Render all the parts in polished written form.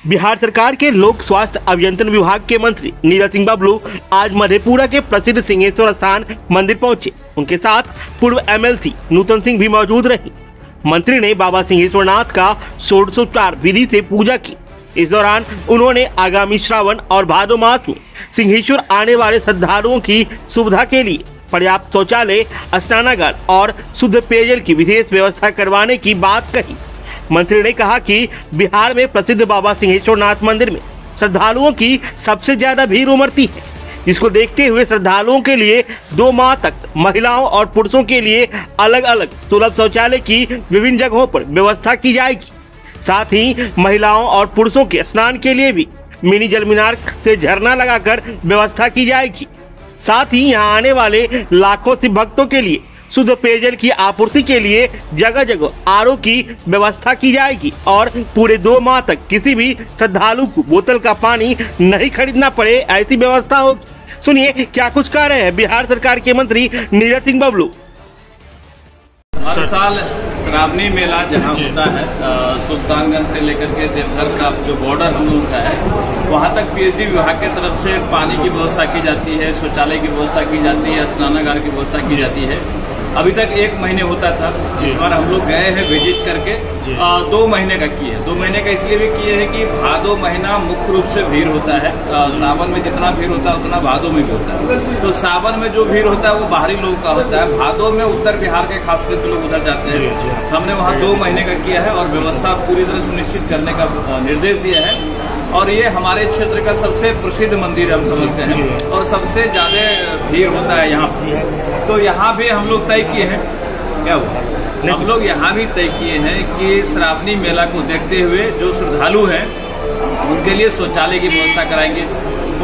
बिहार सरकार के लोक स्वास्थ्य अभियंत्रण विभाग के मंत्री नीरज सिंह बबलू आज मधेपुरा के प्रसिद्ध सिंहेश्वर स्थान मंदिर पहुंचे। उनके साथ पूर्व एमएलसी नूतन सिंह भी मौजूद रहे। मंत्री ने बाबा सिंहेश्वरनाथ का षोडशोपचार विधि से पूजा की। इस दौरान उन्होंने आगामी श्रावण और भादो मास में सिंहेश्वर आने वाले श्रद्धालुओं की सुविधा के लिए पर्याप्त शौचालय, स्नानागार और शुद्ध पेयजल की विशेष व्यवस्था करवाने की बात कही। मंत्री ने कहा कि बिहार में प्रसिद्ध बाबा सिंहेश्वरनाथ मंदिर में श्रद्धालुओं की सबसे ज्यादा भीड़ उमड़ती है, जिसको देखते हुए श्रद्धालुओं के लिए 2 माह तक महिलाओं और पुरुषों के लिए अलग अलग सुलभ शौचालय की विभिन्न जगहों पर व्यवस्था की जाएगी। साथ ही महिलाओं और पुरुषों के स्नान के लिए भी मिनी जल मीनार से झरना लगाकर व्यवस्था की जाएगी। साथ ही यहाँ आने वाले लाखों शिव भक्तों के लिए शुद्ध पेयजल की आपूर्ति के लिए जगह जगह आरओ की व्यवस्था की जाएगी और पूरे 2 माह तक किसी भी श्रद्धालु को बोतल का पानी नहीं खरीदना पड़े, ऐसी व्यवस्था होगी। सुनिए क्या कुछ कह रहे हैं बिहार सरकार के मंत्री नीरज सिंह बबलू। हर साल श्रावणी मेला जहाँ होता है, सुल्तानगंज से लेकर के देवघर का जो बॉर्डर हम लोग का है, वहाँ तक पीएचडी विभाग की तरफ से पानी की व्यवस्था की जाती है, शौचालय की व्यवस्था की जाती है, स्नानागार की व्यवस्था की जाती है। अभी तक 1 महीने होता था, इस बार हम लोग गए हैं विजिट करके 2 महीने का किए। 2 महीने का इसलिए भी किए हैं कि भादो महीना मुख्य रूप से भीड़ होता है। सावन में जितना भीड़ होता है उतना भादो में भी होता है। तो सावन में जो भीड़ होता है वो बाहरी लोगों का होता है, भादो में उत्तर बिहार के खास करके लोग उधर जाते हैं। हमने वहाँ 2 महीने का किया है और व्यवस्था पूरी तरह सुनिश्चित करने का निर्देश दिया है। और ये हमारे क्षेत्र का सबसे प्रसिद्ध मंदिर हम समझते हैं और सबसे ज्यादा भीड़ होता है यहाँ पर। तो यहाँ भी हम लोग तय किए हैं, क्या हुआ, हम लोग यहाँ भी तय किए हैं कि श्रावणी मेला को देखते हुए जो श्रद्धालु हैं उनके लिए शौचालय की व्यवस्था कराएंगे,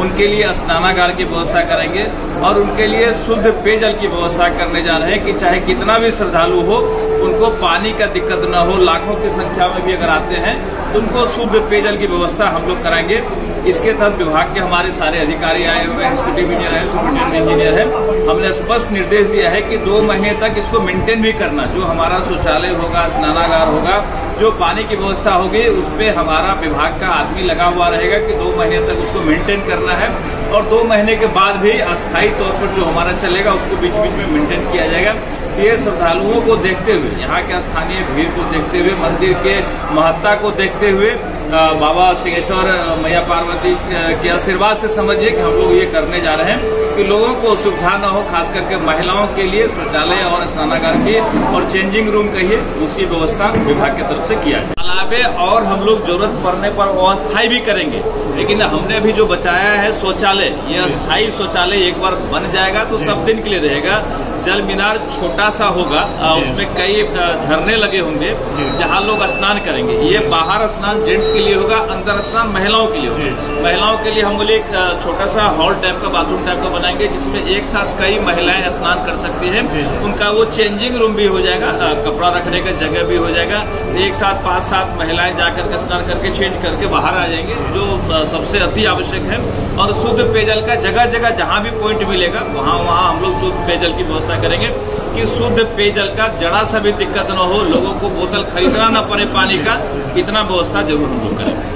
उनके लिए स्नानागार की व्यवस्था करेंगे और उनके लिए शुद्ध पेयजल की व्यवस्था करने जा रहे हैं कि चाहे कितना भी श्रद्धालु हो उनको पानी का दिक्कत न हो। लाखों की संख्या में भी अगर आते हैं तो उनको शुद्ध पेयजल की व्यवस्था हम लोग कराएंगे। इसके तहत विभाग के हमारे सारे अधिकारी आए हुए हैं, एग्जीक्यूटिव इंजीनियर है, सुपरिटेंडेंट इंजीनियर है। हमने स्पष्ट निर्देश दिया है कि 2 महीने तक इसको मेंटेन भी करना। जो हमारा शौचालय होगा, स्नानागार होगा, जो पानी की व्यवस्था होगी, उस पर हमारा विभाग का आदमी लगा हुआ रहेगा कि 2 महीने तक उसको मेंटेन करना है और 2 महीने के बाद भी अस्थायी तौर पर जो हमारा चलेगा उसको बीच बीच में मेंटेन किया जाएगा। ये श्रद्धालुओं को देखते हुए, यहाँ के स्थानीय भीड़ को देखते हुए, मंदिर के महत्ता को देखते हुए, बाबा सिंहेश्वर मैया पार्वती के आशीर्वाद से समझिए कि हम लोग ये करने जा रहे हैं कि लोगों को सुविधा न हो, खास करके महिलाओं के लिए शौचालय और स्नानागार की और चेंजिंग रूम कहिए उसकी व्यवस्था विभाग की तरफ से किया जाए। अलावे और हम लोग जरूरत पड़ने पर वो अस्थायी भी करेंगे, लेकिन हमने अभी जो बचाया है शौचालय, ये अस्थायी शौचालय एक बार बन जाएगा तो सब दिन के लिए रहेगा। जल मीनार छोटा सा होगा, उसमें कई झरने लगे होंगे जहाँ लोग स्नान करेंगे। ये बाहर स्नान जेंट्स के लिए होगा, अंदर स्नान महिलाओं के लिए होगा। महिलाओं के लिए हम बोले एक छोटा सा हॉल टाइप का, बाथरूम टाइप का बनाएंगे जिसमें एक साथ कई महिलाएं स्नान कर सकती हैं। उनका वो चेंजिंग रूम भी हो जाएगा, कपड़ा रखने का जगह भी हो जाएगा। एक साथ 5-7 महिलाएं जाकर के स्नान करके चेंज करके बाहर आ जाएंगे, जो सबसे अति आवश्यक है। और शुद्ध पेयजल का जगह जगह जहाँ भी पॉइंट मिलेगा वहाँ हम लोग शुद्ध पेयजल की व्यवस्था करेंगे कि शुद्ध पेयजल का जरा सा भी दिक्कत न हो, लोगों को बोतल खरीदना न पड़े पानी का, इतना व्यवस्था जरूर हम लोग करेंगे।